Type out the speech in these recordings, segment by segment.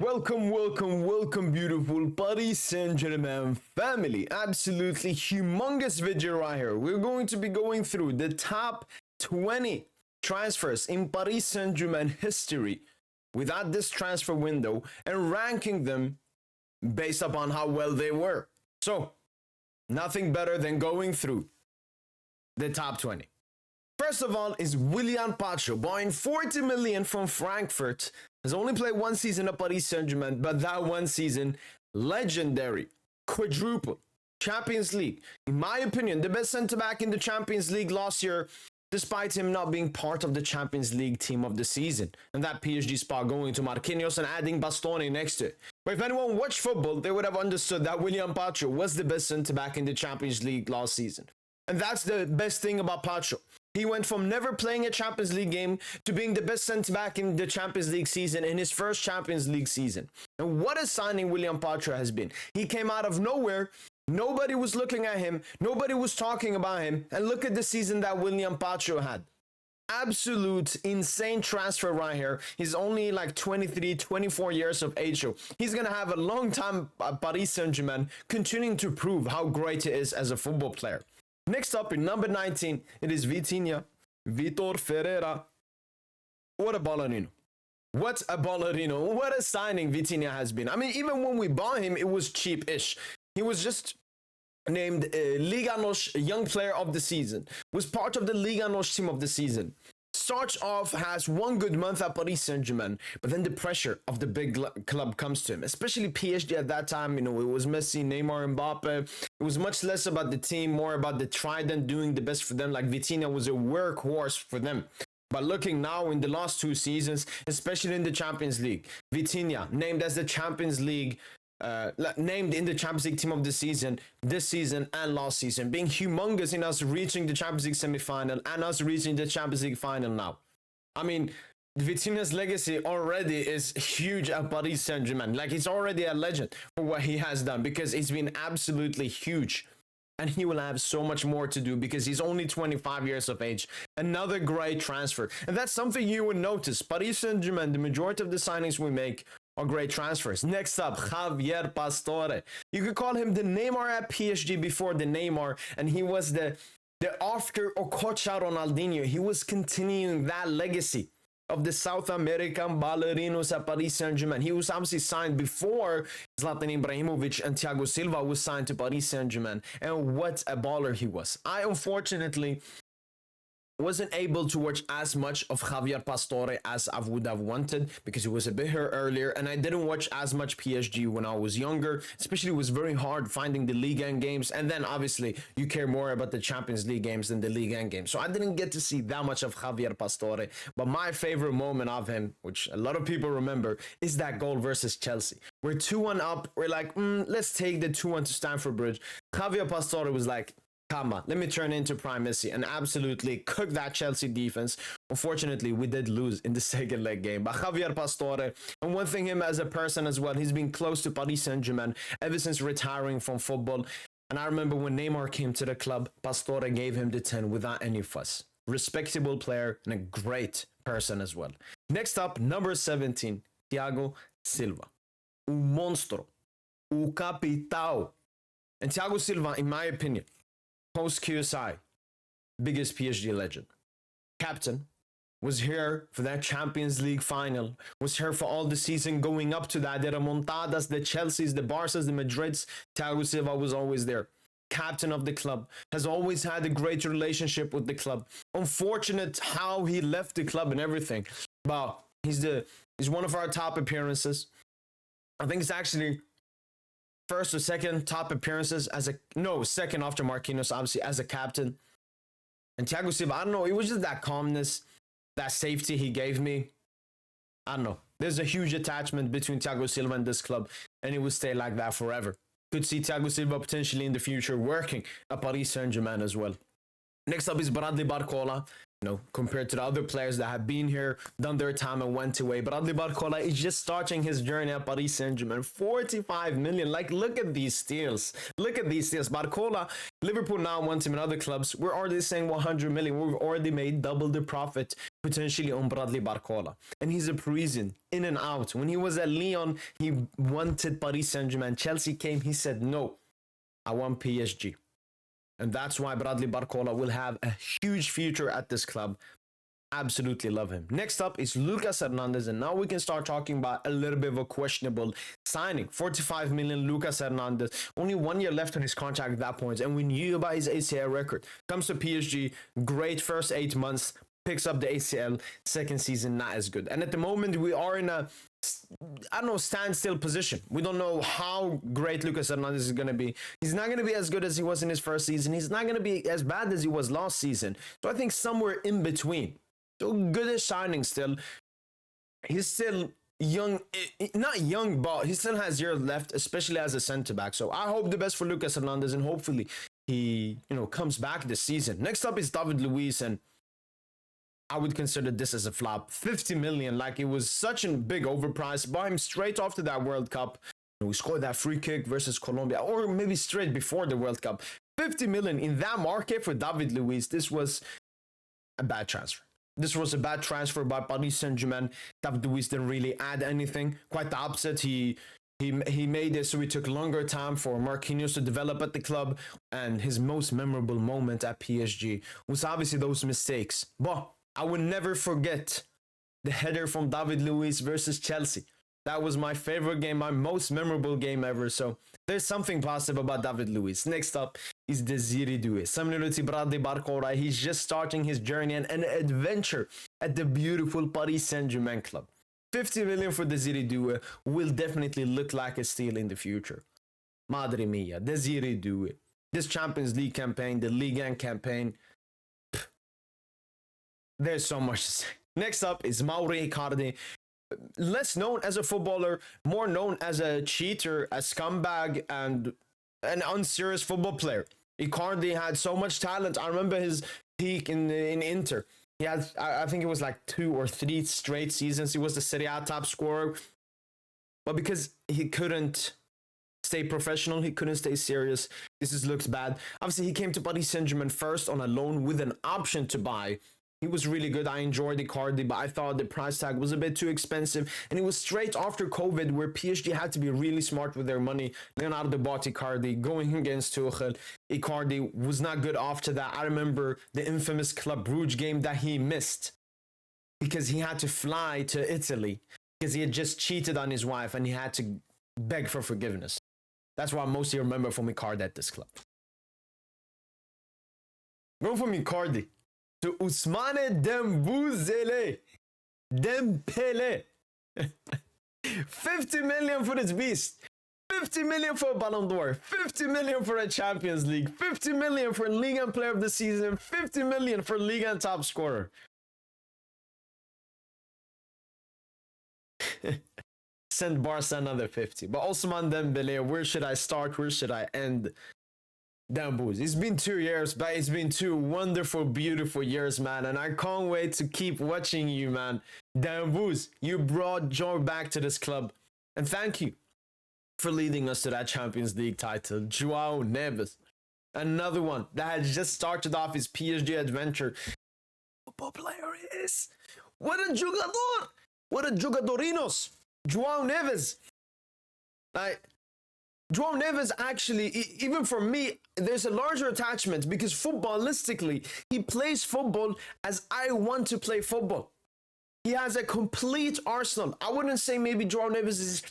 Welcome, beautiful Paris Saint Germain family. Absolutely humongous video right here. We're going to be going through the top 20 transfers in Paris Saint Germain history without this transfer window and ranking them based upon how well they were. So, nothing better than going through the top 20. First of all is William Pacho, buying 40 million from Frankfurt. Has only played one season at Paris Saint Germain, but that one season, legendary, quadruple, Champions League. In my opinion, the best centre-back in the Champions League last year, despite him not being part of the Champions League team of the season. And that PSG spot going to Marquinhos and adding Pastore next to it. But if anyone watched football, they would have understood that William Pacho was the best centre-back in the Champions League last season. And that's the best thing about Pacho. He went from never playing a Champions League game to being the best centre-back in the Champions League season in his first Champions League season. And what a signing William Pacho has been. He came out of nowhere. Nobody was looking at him. Nobody was talking about him. And look at the season that William Pacho had. Absolute insane transfer right here. He's only like 23, 24 years of age. So he's going to have a long time at Paris Saint Germain, continuing to prove how great he is as a football player. Next up, in number 19, it is Vitinia, Vitor Ferreira. What a ballerino. What a ballerino. What a signing Vitinia has been. I mean, even when we bought him, it was cheap-ish. He was just named Liga NOS Young Player of the Season. Was part of the Liga NOS team of the season. Starts off, has one good month at Paris Saint Germain, but then the pressure of the big club comes to him, especially PSG at that time. You know, it was Messi, Neymar, Mbappe. It was much less about the team, more about the trident doing the best for them. Like Vitinia was a workhorse for them. But looking now in the last two seasons, especially in the Champions League, Vitinia named as the Champions League named in the Champions League team of the season, this season and last season, being humongous in us reaching the Champions League semi-final and us reaching the Champions League final now. I mean, Vitinia's legacy already is huge at Paris Saint Germain. Like, he's already a legend for what he has done because he's been absolutely huge. And he will have so much more to do because he's only 25 years of age. Another great transfer. And that's something you would notice. Paris Saint Germain, the majority of the signings we make are great transfers. Next up, Javier Pastore. You could call him the Neymar at PSG before the Neymar, and he was the after Okocha Ronaldinho. He was continuing that legacy of the South American ballerinos at Paris Saint Germain. He was obviously signed before Zlatan Ibrahimovic and Thiago Silva was signed to Paris Saint Germain, and what a baller he was. I unfortunately wasn't able to watch as much of Javier Pastore as I would have wanted because it was a bit here earlier, and I didn't watch as much PSG when I was younger. Especially, it was very hard finding the Ligue 1 games, and then obviously you care more about the Champions League games than the Ligue 1 games. So I didn't get to see that much of Javier Pastore, but my favorite moment of him, which a lot of people remember, is that goal versus Chelsea. We're 2-1 up, we're like, let's take the 2-1 to Stamford Bridge. Javier Pastore was like, come on, let me turn into Prime Messi and absolutely cook that Chelsea defense. Unfortunately, we did lose in the second leg game. But Javier Pastore, and one thing him as a person as well, he's been close to Paris Saint Germain ever since retiring from football. And I remember when Neymar came to the club, Pastore gave him the 10 without any fuss. Respectable player and a great person as well. Next up, number 17, Thiago Silva. Un monstro. Un capitão. And Thiago Silva, in my opinion, post QSI, biggest PSG legend. Captain, was here for that Champions League final, was here for all the season going up to that, the remontadas, the Chelseas, the Barças, the Madrids. Thiago Silva was always there. Captain of the club, has always had a great relationship with the club. Unfortunate how he left the club and everything, but he's one of our top appearances. I think it's actually first or second top appearances second after Marquinhos, obviously, as a captain. And Thiago Silva, I don't know, it was just that calmness, that safety he gave me. I don't know. There's a huge attachment between Thiago Silva and this club, and it will stay like that forever. Could see Thiago Silva potentially in the future working at Paris Saint Germain as well. Next up is Bradley Barcola. compared to the other players that have been here, done their time and went away. But Bradley Barcola is just starting his journey at Paris Saint Germain. 45 million. Like, look at these steals. Look at these steals. Barcola, Liverpool now wants him in other clubs. We're already saying 100 million. We've already made double the profit potentially on Bradley Barcola. And he's a Parisian, in and out. When he was at Lyon, he wanted Paris Saint Germain. Chelsea came, he said, no, I want PSG. And that's why Bradley Barcola will have a huge future at this club. Absolutely love him. Next up is Lucas Hernandez. And now we can start talking about a little bit of a questionable signing. 45 million Lucas Hernandez. Only 1 year left on his contract at that point. And we knew about his ACL record. Comes to PSG. Great first 8 months. Picks up the ACL. Second season, not as good. And at the moment, we are in a standstill position. We don't know how great Lucas Hernandez is going to be. He's not going to be as good as he was in his first season. He's not going to be as bad as he was last season. So I think somewhere in between. So goodish signing still. He's still young, not young, but he still has years left, especially as a centre-back. So I hope the best for Lucas Hernandez, and hopefully he, comes back this season. Next up is David Luiz, and I would consider this as a flop. 50 million, like it was such a big overprice. Bought him straight after that World Cup. We scored that free kick versus Colombia, or maybe straight before the World Cup. 50 million in that market for David Luiz. This was a bad transfer. This was a bad transfer by Paris Saint Germain. David Luiz didn't really add anything. Quite the opposite. He made it so it took longer time for Marquinhos to develop at the club. And his most memorable moment at PSG was obviously those mistakes. But I will never forget the header from David Luiz versus Chelsea. That was my favorite game, my most memorable game ever. So there's something positive about David Luiz. Next up is Desiree Doué. Similar to Bradley Barcola, he's just starting his journey and an adventure at the beautiful Paris Saint Germain club. 50 million for Desiree Doué will definitely look like a steal in the future. Madre mia, Desiree Doué. This Champions League campaign, the Ligue 1 campaign, there's so much to say. Next up is Mauro Icardi. Less known as a footballer, more known as a cheater, a scumbag, and an unserious football player. Icardi had so much talent. I remember his peak in Inter. He had, I think it was like 2 or 3 straight seasons. He was the Serie A top scorer. But because he couldn't stay professional, he couldn't stay serious, this looks bad. Obviously, he came to Paris Saint Germain first on a loan with an option to buy. He was really good. I enjoyed Icardi, but I thought the price tag was a bit too expensive. And it was straight after COVID where PSG had to be really smart with their money. Leonardo bought Icardi, going against Tuchel. Icardi was not good after that. I remember the infamous Club Brugge game that he missed because he had to fly to Italy because he had just cheated on his wife and he had to beg for forgiveness. That's what most of you remember from Icardi at this club. Going from Icardi to Ousmane Dembele. 50 million for this beast. 50 million for a Ballon d'Or. 50 million for a Champions League. 50 million for Ligue 1 Player of the Season. 50 million for Ligue 1 top scorer. Send Barca another 50. But Ousmane Dembele, where should I start? Where should I end? Damn, Booz. It's been 2 years, but it's been 2 wonderful, beautiful years, man. And I can't wait to keep watching you, man. Damn, Booz. You brought joy back to this club. And thank you for leading us to that Champions League title. João Neves. Another one that had just started off his PSG adventure. Football player is. What a jugador! What a jugadorinos! João Neves. Like, João Neves actually, even for me, there's a larger attachment because footballistically, he plays football as I want to play football. He has a complete arsenal. I wouldn't say maybe João Neves is,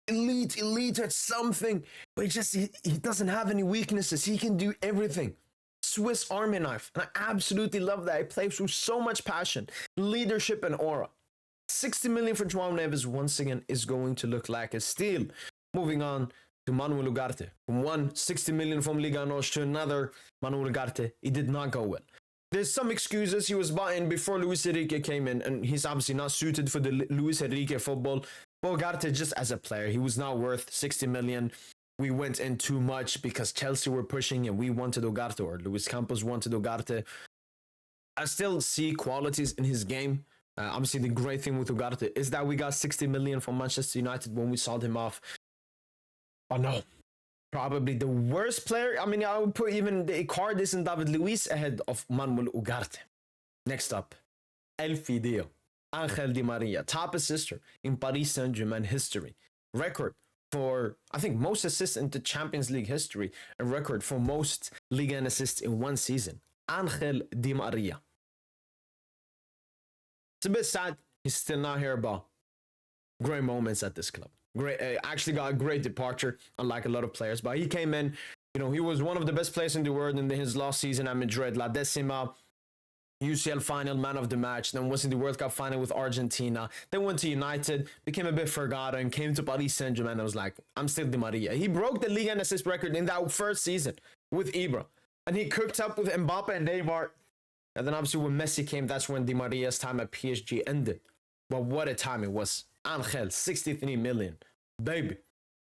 elite at something, but he doesn't have any weaknesses. He can do everything. Swiss Army knife. And I absolutely love that. He plays with so much passion, leadership, and aura. 60 million for João Neves once again is going to look like a steal. Moving on to Manuel Ugarte. From one 60 million from Liga NOS to another Manuel Ugarte. It did not go well. There's some excuses. He was bought in before Luis Enrique came in, and he's obviously not suited for the Luis Enrique football. But Ugarte, just as a player, he was not worth 60 million. We went in too much because Chelsea were pushing and we wanted Ugarte, or Luis Campos wanted Ugarte. I still see qualities in his game. Obviously, the great thing with Ugarte is that we got 60 million from Manchester United when we sold him off. Oh no, probably the worst player. I mean, I would put even the Icardi and David Luiz ahead of Manuel Ugarte. Next up, El Fideo, Angel Di Maria, top assister in Paris Saint Germain history. Record for, I think, most assists in the Champions League history. A record for most Liga and assists in one season. Angel Di Maria. It's a bit sad he's still not here, but great moments at this club. Great, actually got a great departure, unlike a lot of players. But he came in, you know, he was one of the best players in the world in his last season at Madrid. La Decima, UCL final, man of the match. Then was in the World Cup final with Argentina. Then went to United, became a bit forgotten, came to Paris Saint Germain. I was like, I'm still Di Maria. He broke the league and assist record in that first season with Ibra. And he cooked up with Mbappe and Neymar. And then obviously when Messi came, that's when Di Maria's time at PSG ended. But what a time it was. Angel, 63 million. Baby.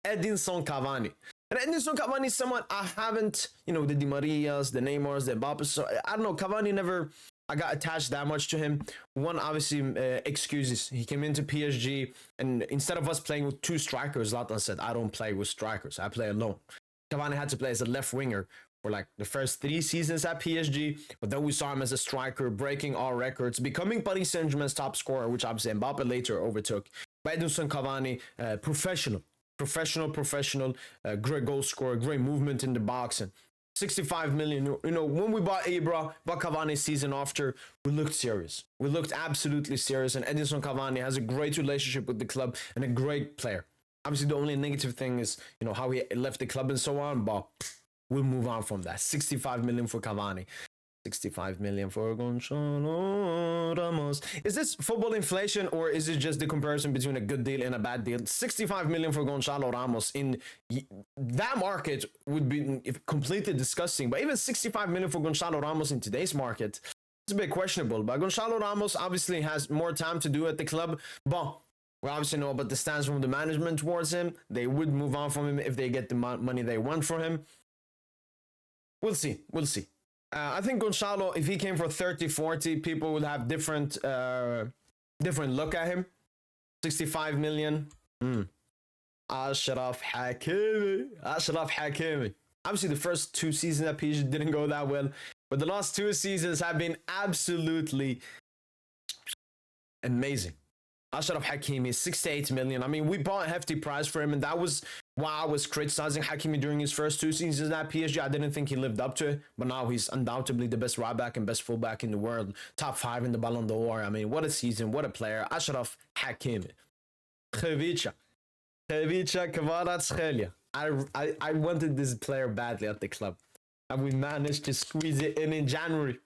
Edinson Cavani. And Edinson Cavani is someone I haven't, you know, the Di Marias, the Neymars, the Mbappe. So I don't know, Cavani never, I got attached that much to him. One, obviously, excuses. He came into PSG, and instead of us playing with two strikers, Zlatan said, I don't play with strikers. I play alone. Cavani had to play as a left winger for like the first 3 seasons at PSG, but then we saw him as a striker, breaking all records, becoming Paris Saint Germain's top scorer, which obviously Mbappe later overtook. But Edinson Cavani, professional, great goal scorer, great movement in the box, and 65 million. You know, when we bought Ibra, bought Cavani season after, we looked serious. We looked absolutely serious, and Edinson Cavani has a great relationship with the club and a great player. Obviously, the only negative thing is, you know, how he left the club and so on, but we'll move on from that. 65 million for Cavani. 65 million for Goncalo Ramos. Is this football inflation, or is it just the comparison between a good deal and a bad deal? 65 million for Goncalo Ramos in that market would be completely disgusting. But even 65 million for Goncalo Ramos in today's market, it's a bit questionable. But Goncalo Ramos obviously has more time to do at the club. But we obviously know about the stance from the management towards him. They would move on from him if they get the money they want for him. We'll see. I think Goncalo, if he came for 30, 40, people would have different look at him. 65 million. Achraf Hakimi. Obviously, the first 2 seasons at PSG didn't go that well, but the last 2 seasons have been absolutely amazing. Achraf Hakimi, 68 million. I mean, we bought a hefty price for him, and that was why I was criticizing Hakimi during his first 2 seasons at PSG. I didn't think he lived up to it, but now he's undoubtedly the best right back and best fullback in the world. Top 5 in the Ballon d'Or. I mean, what a season, what a player. Achraf Hakimi. Khvicha Kvaratskhelia. I wanted this player badly at the club, and we managed to squeeze it in January.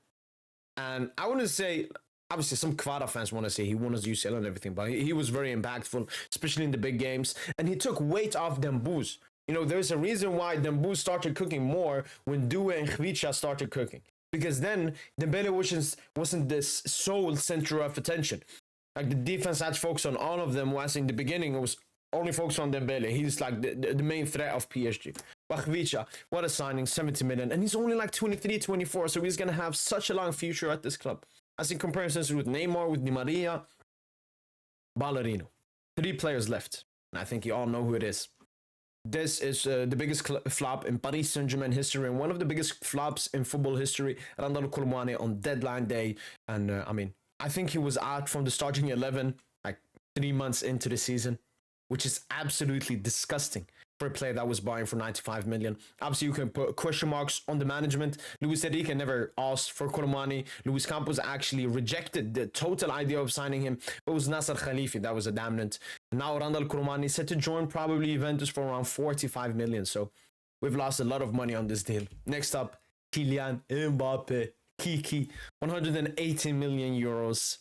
And I want to say, obviously, some Kvara fans want to say he won his UCL and everything, but he was very impactful, especially in the big games. And he took weight off Dembouz. You know, there's a reason why Dembouz started cooking more when Due and Khvicha started cooking. Because then Dembele wasn't this sole center of attention. Like, the defense had to focus on all of them, whilst in the beginning it was only focused on Dembele. He's like the main threat of PSG. But Khvicha, what a signing, 70 million. And he's only like 23, 24, so he's going to have such a long future at this club. As in comparisons with Neymar, with Di Maria, Ballerino. 3 players left. And I think you all know who it is. This is the biggest flop in Paris Saint Germain history, and one of the biggest flops in football history. Kolo Muani on deadline day. And I mean, I think he was out from the starting 11 like 3 months into the season, which is absolutely disgusting for a player that was buying for 95 million. Obviously, you can put question marks on the management. Luis Enrique never asked for Kolo Muani. Luis Campos actually rejected the total idea of signing him. It was Nasser Khalifi that was a dominant. Now Kolo Muani is set to join probably Juventus for around 45 million. So we've lost a lot of money on this deal. Next up, Kylian Mbappe, Kiki, 180 million euros.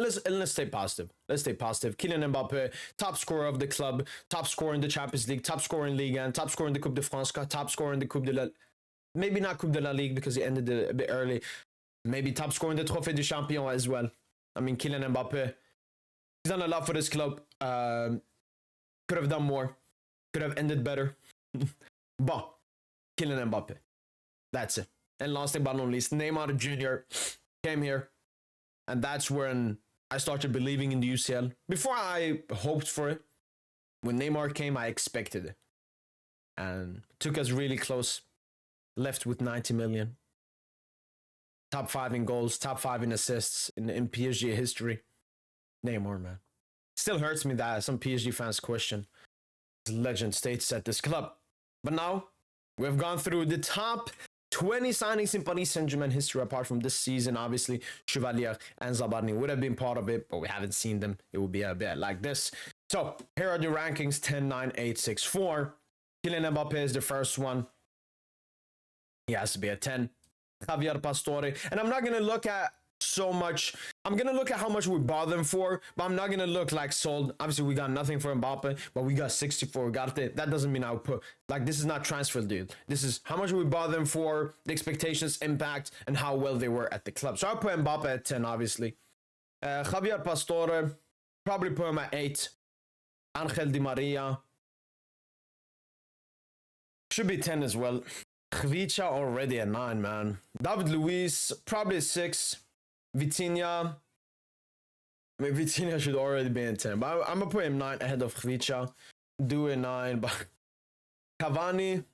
Let's stay positive. Kylian Mbappe, top scorer of the club, top scorer in the Champions League, top scorer in Ligue 1, top scorer in the Coupe de France, top scorer in the Coupe de la... Maybe not Coupe de la Ligue because he ended a bit early. Maybe top scorer in the Trophée du Champion as well. I mean, Kylian Mbappe, he's done a lot for this club. Could have done more. Could have ended better. But Kylian Mbappe, that's it. And last but not least, Neymar Jr. came here. And that's when I started believing in the UCL. Before I hoped for it, when Neymar came, I expected it. And took us really close. Left with 90 million. Top 5 in goals, top 5 in assists in PSG history. Neymar, man. Still hurts me that some PSG fans question his legend status at this club. But now, we've gone through the top 20 signings in Paris Saint Germain history, apart from this season. Obviously, Chevalier and Zabarni would have been part of it, but we haven't seen them. It would be a bit like this. So, here are the rankings: 10, 9, 8, 6, 4. Kylian Mbappe is the first one. He has to be a 10. Javier Pastore. And I'm not going to look at so much. I'm going to look at how much we bought them for, but I'm not going to look like sold. Obviously, we got nothing for Mbappe, but we got 60 for Ugarte. That doesn't mean I'll put, like, this is not transfer deal. This is how much we bought them for, the expectations, impact, and how well they were at the club. So I'll put Mbappe at 10, obviously. Javier Pastore, probably put him at 8. Angel Di Maria. Should be 10 as well. Khvicha already at 9, man. David Luiz, probably 6. Vitinia. I mean, Vitinia should already be in 10. But I'm going to put him 9 ahead of Khvicha. Do a 9. But Cavani.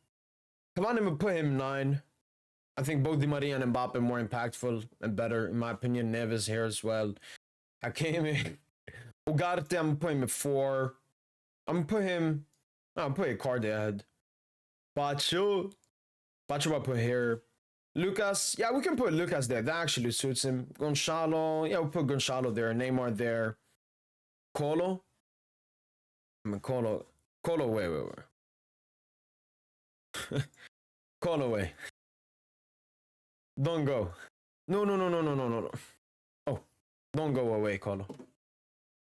I'm going to put him 9. I think both Di Maria and Mbappe are more impactful and better, in my opinion. Neves here as well. Hakimi. Ugarte, I'm going to put him at 4. I'm going to put him... I'll put Icardi ahead. Pacho, I'll put here. Lucas, yeah, we can put Lucas there. That actually suits him. Goncalo, yeah, we'll put Goncalo there. Neymar there. Kolo. I mean, Kolo, wait. Kolo, wait. Don't go. No. Oh, don't go away, Kolo.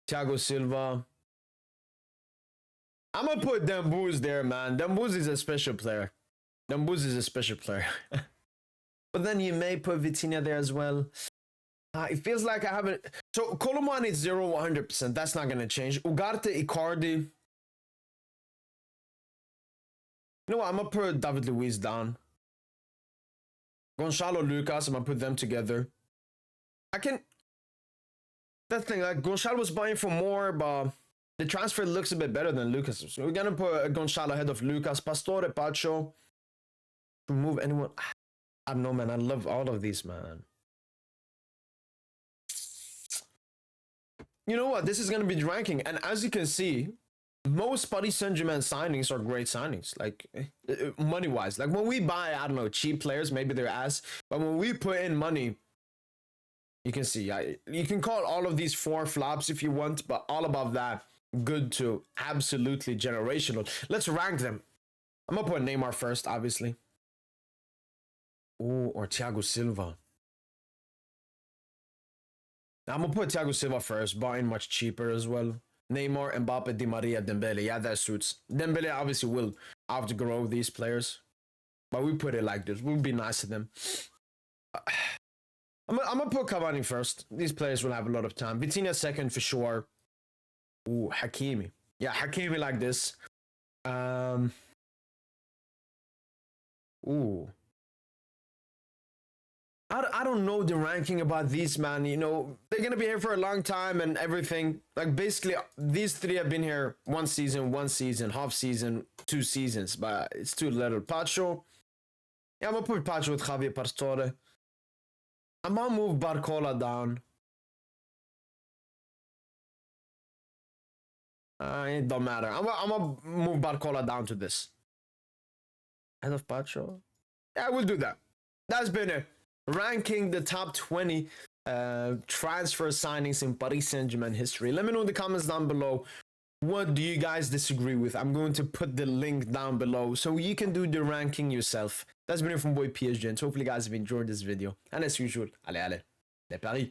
Thiago Silva. I'm gonna put Dembele there, man. Dembele is a special player. But then you may put Vitinia there as well. It feels like I haven't... So, Kolo Muani is 0, 100%. That's not going to change. Ugarte, Icardi. You know what? I'm going to put David Luiz down. Goncalo, Lucas, I'm going to put them together. I can... That thing, like, Goncalo was buying for more, but the transfer looks a bit better than Lucas. So we're going to put Goncalo ahead of Lucas. Pastore, Pacho. Remove anyone... I don't know, man. I love all of these, man. You know what? This is going to be the ranking. And as you can see, most Paris Saint Germain signings are great signings. Like, money-wise. Like, when we buy, I don't know, cheap players, maybe they're ass. But when we put in money, you can see. You can call all of these 4 flops if you want. But all above that, good to absolutely generational. Let's rank them. I'm going to put Neymar first, obviously. Oh, or Thiago Silva. I'm going to put Thiago Silva first, buying much cheaper as well. Neymar, Mbappe, Di Maria, Dembele. Yeah, that suits. Dembele obviously will outgrow these players. But we put it like this. We'll be nice to them. I'm going to put Cavani first. These players will have a lot of time. Vitinia second for sure. Ooh, Hakimi. Yeah, Hakimi like this. Ooh. I don't know the ranking about these, man. You know, they're going to be here for a long time and everything. Like, basically, these 3 have been here 1 season, half season, 2 seasons. But it's too little. Pacho. Yeah, I'm going to put Pacho with Javier Pastore. I'm going to move Barcola down. It don't matter. I'm going to move Barcola down to this. Head of Pacho? Yeah, we'll do that. That's been it. Ranking the top 20 transfer signings in Paris Saint Germain history. Let me know in the comments down below. What do you guys disagree with? I'm going to put the link down below so you can do the ranking yourself. That's been it from boy PSGINT. Hopefully, guys have enjoyed this video. And as usual, allez, les paris.